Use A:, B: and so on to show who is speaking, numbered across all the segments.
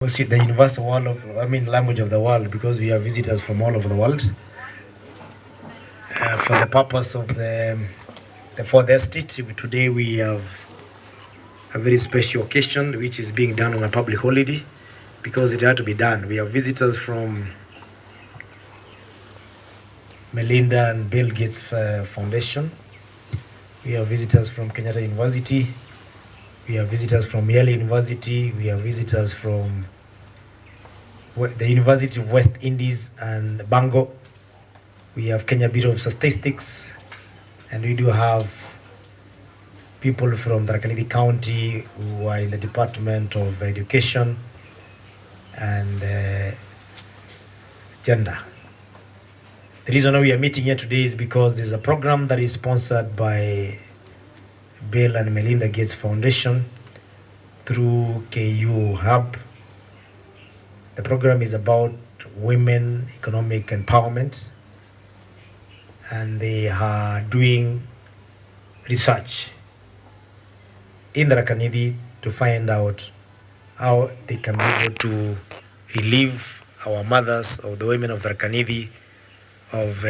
A: The universal language of the world, because we have visitors from all over the world. For the purpose of the fourth estate, today we have a very special occasion which is being done on a public holiday because it had to be done. We have visitors from Melinda and Bill Gates Foundation. We have visitors from Kenyatta University. We have visitors from Yale University. We have visitors from the University of West Indies and Bango. We have Kenya Bureau of Statistics, and we do have people from Tharaka County who are in the Department of Education and Gender. The reason why we are meeting here today is because there's a program that is sponsored by Bill and Melinda Gates Foundation through KU Hub. The program is about women economic empowerment, and they are doing research in the Tharaka to find out how they can be able to relieve our mothers or the women of Tharaka of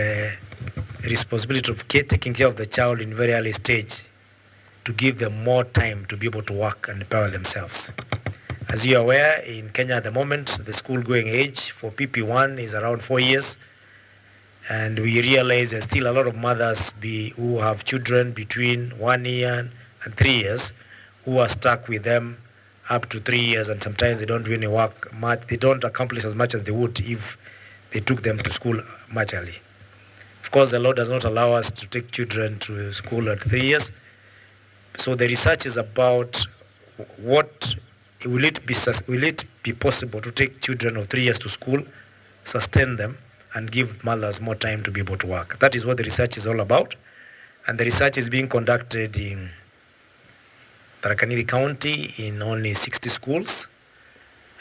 A: responsibility of taking care of the child in very early stage, to give them more time to be able to work and empower themselves. As you are aware, in Kenya at the moment, the school-going age for PP1 is around 4 years, and we realize there's still a lot of mothers who have children between 1 year and 3 years who are stuck with them up to 3 years, and sometimes they don't do any work much. They don't accomplish as much as they would if they took them to school much early. Of course, the law does not allow us to take children to school at 3 years. So the research is about will it be possible to take children of 3 years to school, sustain them, and give mothers more time to be able to work. That is what the research is all about. And the research is being conducted in Tharaka County in only 60 schools.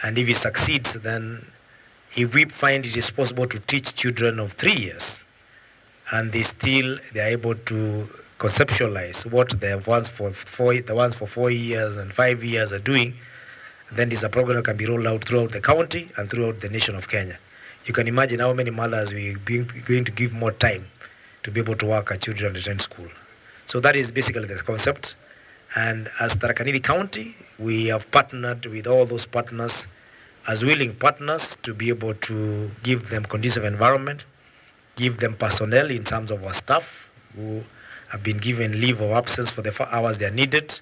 A: And if it succeeds, then if we find it is possible to teach children of 3 years, and they are able to conceptualize what the ones for 4 years and 5 years are doing, then this program that can be rolled out throughout the county and throughout the nation of Kenya. You can imagine how many mothers we are going to give more time to be able to work at children attend school. So that is basically the concept. And as Tharaka County, we have partnered with all those partners as willing partners to be able to give them conducive environment, give them personnel in terms of our staff who have been given leave of absence for the 4 hours they are needed.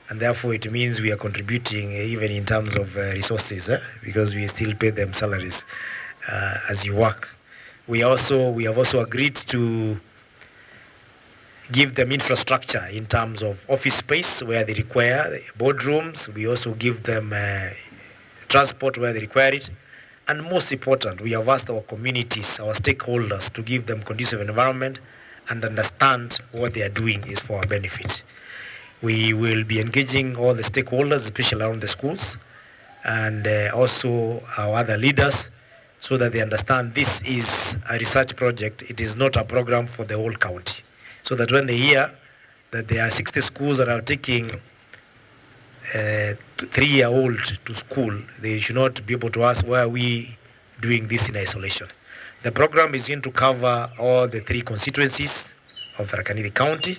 A: And therefore, it means we are contributing even in terms of resources, because we still pay them salaries as you work. We have also agreed to give them infrastructure in terms of office space where they require boardrooms. We also give them transport where they require it. And most important, we have asked our communities, our stakeholders, to give them conducive environment and understand what they are doing is for our benefit. We will be engaging all the stakeholders, especially around the schools, and also our other leaders, so that they understand this is a research project. It is not a program for the whole county. So that when they hear that there are 60 schools that are taking 3-year-old to school, they should not be able to ask, why are we doing this in isolation? The program is going to cover all the 3 constituencies of Tharaka County.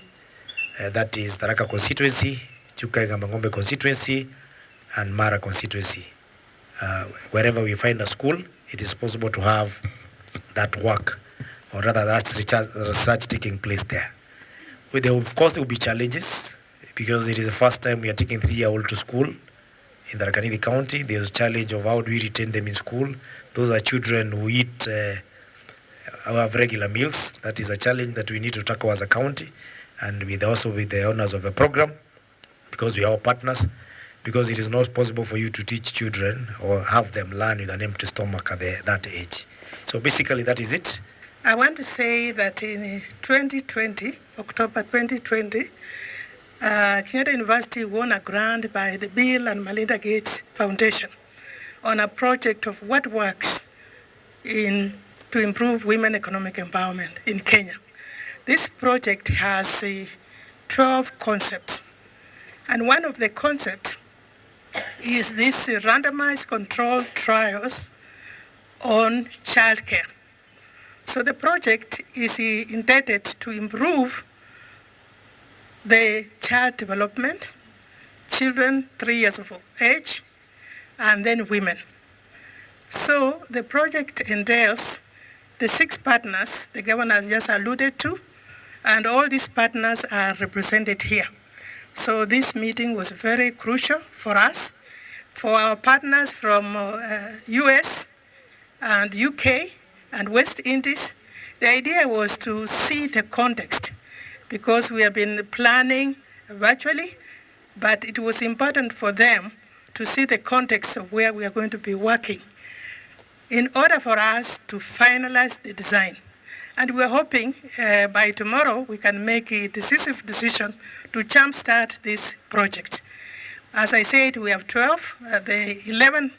A: That is Tharaka constituency, Chuka-Ngambangombe constituency, and Mara constituency. Wherever we find a school, it is possible to have that work, or rather that research taking place there. Of course, there will be challenges, because it is the first time we are taking 3-year-old to school in Tharaka County. There's a challenge of how do we retain them in school. Those are children who eat who have regular meals. That is a challenge that we need to tackle as a county, and also with the owners of the program, because we are our partners, because it is not possible for you to teach children or have them learn with an empty stomach at that age. So basically that is it.
B: I want to say that in 2020, October 2020, Kenyatta University won a grant by the Bill and Melinda Gates Foundation on a project of what works to improve women economic empowerment in Kenya. This project has 12 concepts, and one of the concepts is this randomized controlled trials on childcare. So the project is intended to improve the child development, children 3 years of age, and then women. So the project entails the 6 partners the governor has just alluded to, and all these partners are represented here. So this meeting was very crucial for us. For our partners from US and UK and West Indies, the idea was to see the context, because we have been planning virtually, but it was important for them to see the context of where we are going to be working in order for us to finalize the design. And we're hoping by tomorrow we can make a decisive decision to jumpstart this project. As I said, we have 12. The 11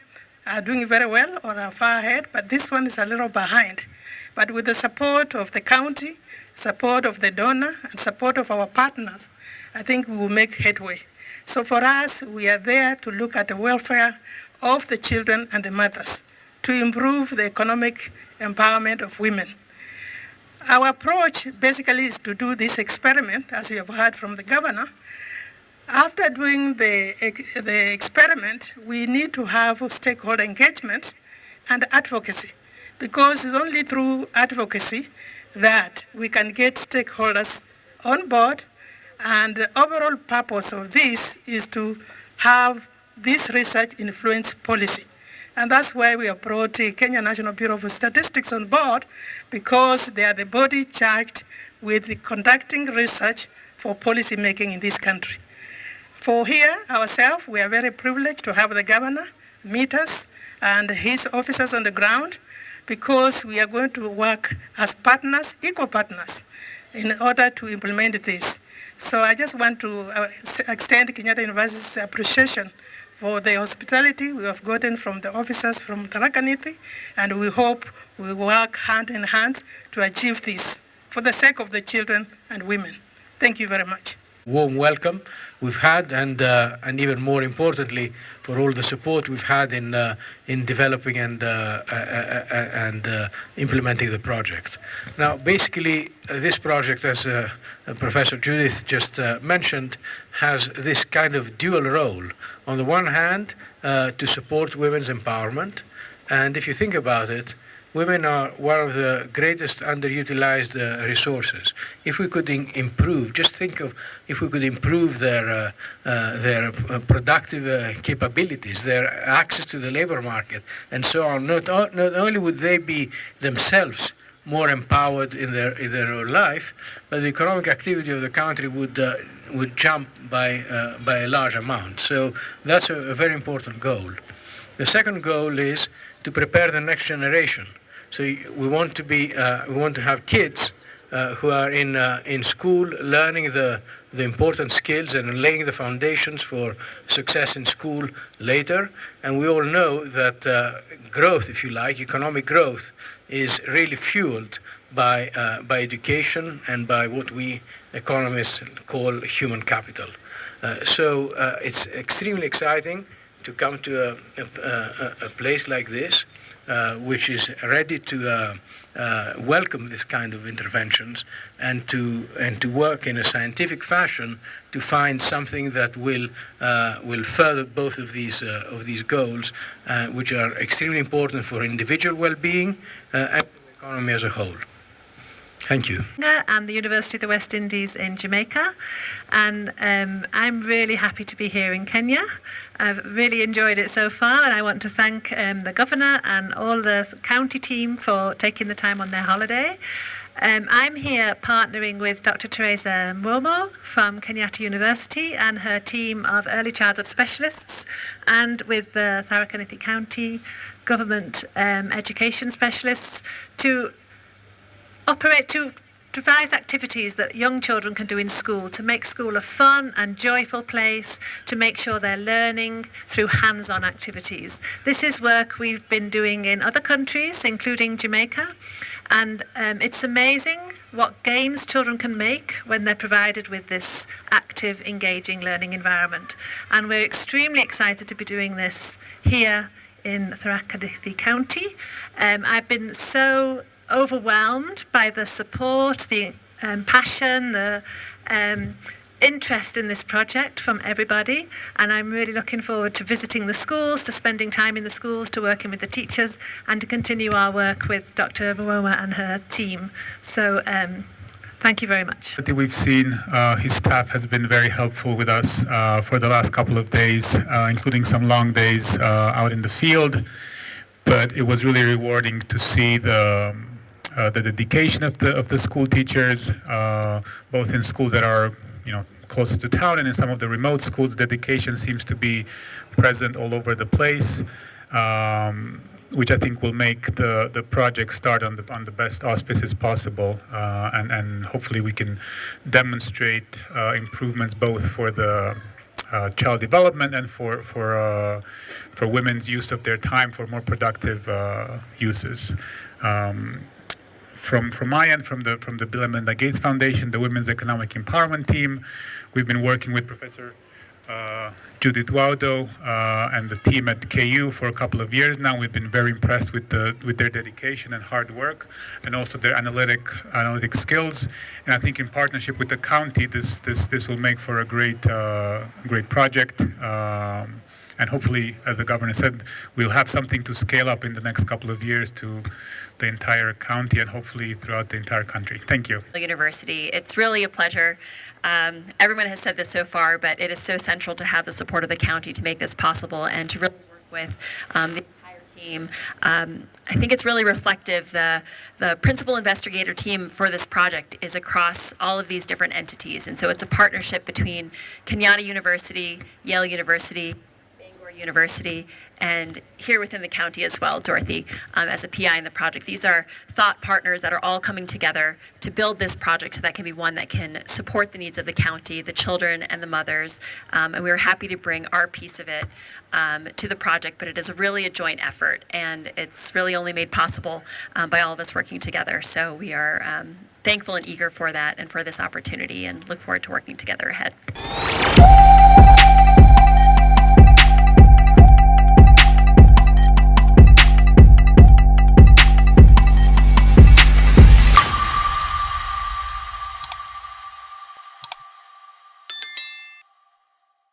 B: are doing very well or are far ahead, but this one is a little behind. But with the support of the county, support of the donor, and support of our partners, I think we will make headway. So for us, we are there to look at the welfare of the children and the mothers, to improve the economic empowerment of women. Our approach basically is to do this experiment, as you have heard from the governor. After doing the experiment, we need to have stakeholder engagement and advocacy, because it's only through advocacy that we can get stakeholders on board, and the overall purpose of this is to have this research influence policy. And that's why we have brought the Kenya National Bureau of Statistics on board, because they are the body charged with conducting research for policy making in this country. For here, ourselves, we are very privileged to have the governor meet us and his officers on the ground, because we are going to work as partners, equal partners, in order to implement this. So I just want to extend Kenyatta University's appreciation for the hospitality we have gotten from the officers from Tharaka Nithi, and we hope we work hand in hand to achieve this for the sake of the children and women. Thank you very much.
C: Warm welcome we've had, and even more importantly, for all the support we've had in developing and implementing the project. Now, basically, this project, as Professor Judith just mentioned, has this kind of dual role. On the one hand, to support women's empowerment, and if you think about it, women are one of the greatest underutilized resources. If we could improve, just think of if we could improve their productive capabilities, their access to the labor market, and so on. Not only would they be themselves more empowered in their own life, but the economic activity of the country would jump by a large amount. So that's a very important goal. The second goal is to prepare the next generation. So we want to have kids who are in school, learning the important skills and laying the foundations for success in school later. And we all know that growth, if you like, economic growth, is really fueled by education and by what we economists call human capital. So it's extremely exciting to come to a place like this, which is ready to welcome this kind of interventions and to work in a scientific fashion to find something that will further both of these goals, which are extremely important for individual well-being and the economy as a whole. Thank you.
D: And the University of the West Indies in Jamaica, and I'm really happy to be here in Kenya. I've really enjoyed it so far, and I want to thank the Governor and all the county team for taking the time on their holiday. I'm here partnering with Dr. Teresa Mwomo from Kenyatta University and her team of early childhood specialists, and with the Tharaka Nithi County Government education specialists to devise activities that young children can do in school to make school a fun and joyful place, to make sure they're learning through hands-on activities. This is work we've been doing in other countries, including Jamaica, And it's amazing what gains children can make when they're provided with this active, engaging learning environment. And we're extremely excited to be doing this here in Tharakanithi County. I've been so overwhelmed by the support, the passion, the interest in this project from everybody, and I'm really looking forward to visiting the schools, to spending time in the schools, to working with the teachers, and to continue our work with Dr. Baroma and her team. So thank you very much.
E: We've seen his staff has been very helpful with us for the last couple of days, including some long days out in the field, but it was really rewarding to see the dedication of the school teachers, both in schools that are closer to town and in some of the remote schools. Dedication seems to be present all over the place, which I think will make the project start on the best auspices possible, and hopefully we can demonstrate improvements both for the child development and for women's use of their time for more productive uses. From my end, from the Bill and Melinda Gates Foundation, the Women's Economic Empowerment Team, we've been working with Professor Judith Waudo and the team at KU for a couple of years now. We've been very impressed with their dedication and hard work, and also their analytic skills. And I think in partnership with the county, this will make for a great project. And hopefully, as the governor said, we'll have something to scale up in the next couple of years to the entire county and hopefully throughout the entire country. Thank you.
F: University. It's really a pleasure. Everyone has said this so far, but it is so central to have the support of the county to make this possible and to really work with the entire team. I think it's really reflective. The principal investigator team for this project is across all of these different entities, and so it's a partnership between Kenyatta University, Yale University, University, and here within the county as well, Dorothy, as a PI in the project. These are thought partners that are all coming together to build this project so that can be one that can support the needs of the county, the children and the mothers, and we were happy to bring our piece of it to the project, but it is really a joint effort, and it's really only made possible by all of us working together. So we are thankful and eager for that and for this opportunity, and look forward to working together ahead.